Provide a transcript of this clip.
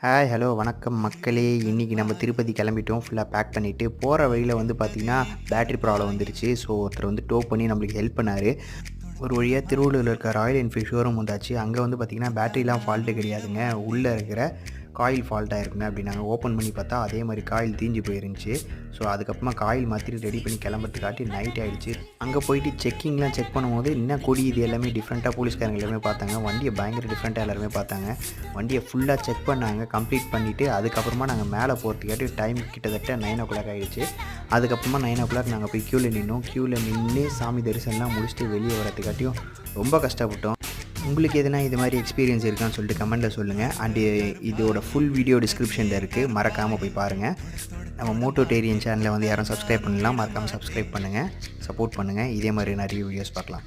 Hi hello வணக்கம் மக்களே. இன்றைக்கி நம்ம திருப்பதி கிளம்பிட்டோம். ஃபுல்லாக பேக் பண்ணிவிட்டு போகிற வழியில் வந்து பார்த்திங்கன்னா பேட்ரி ப்ராப்ளம் வந்துருச்சு. ஸோ ஒருத்தர் வந்து டோ பண்ணி நம்மளுக்கு ஹெல்ப் பண்ணார். ஒரு வழியாக திருவள்ளூரில் இருக்க ராயல் என்ஃபீல்ட் ஷோரூம் வந்தாச்சு. அங்கே வந்து பார்த்திங்கன்னா பேட்டரிலாம் ஃபால்ட்டு கிடையாதுங்க, உள்ளே இருக்கிற காயில் ஃபால்ட் ஆகிருக்குங்க அப்படின்னாங்க. ஓப்பன் பண்ணி பார்த்தா அதே மாதிரி காயில் தீஞ்சு போயிருந்துச்சு. ஸோ அதுக்கப்புறமா காயில் மாற்றிட்டு ரெடி பண்ணி கிளம்புறதுக்காட்டி நைட் ஆகிடுச்சு. அங்கே போயிட்டு செக்கிங்லாம் செக் பண்ணும்போது இன்னும் கொடி இது எல்லாமே டிஃப்ரெண்ட்டாக போலீஸ்காரங்க எல்லாமே பார்த்தாங்க. வண்டியை பயங்கர டிஃப்ரெண்ட்டாக எல்லாருமே பார்த்தாங்க. வண்டியை ஃபுல்லாக செக் பண்ணாங்க. கம்ப்ளீட் பண்ணிவிட்டு அதுக்கப்புறமா நாங்கள் மேலே போகிறதுக்காட்டி டைம் கிட்டத்தட்ட 9 o'clock ஆகிடுச்சு. அதுக்கப்புறமா 9 o'clock நாங்கள் போய் க்யூவில் நின்னோம். க்யூவில் நின்று சாமி தரிசனம்லாம் முடிச்சுட்டு வெளியே வரதுக்காட்டியும் ரொம்ப கஷ்டப்பட்டோம். உங்களுக்கு எதுனா இது மாதிரி எக்ஸ்பீரியன்ஸ் இருக்கான்னு சொல்லிட்டு கமெண்ட்டில் சொல்லுங்கள். அண்டு இதோட ஃபுல் வீடியோ டிஸ்கிரிப்ஷனில் இருக்குது, மறக்காமல் போய் பாருங்கள். நம்ம மோட்டோடேரியன் சேனலை வந்து யாரும் சப்ஸ்கிரைப் பண்ணலாம், மறக்காமல் சப்ஸ்கிரைப் பண்ணுங்கள், சப்போர்ட் பண்ணுங்கள். இதே மாதிரி நிறைய வீடியோஸ் பார்க்கலாம்.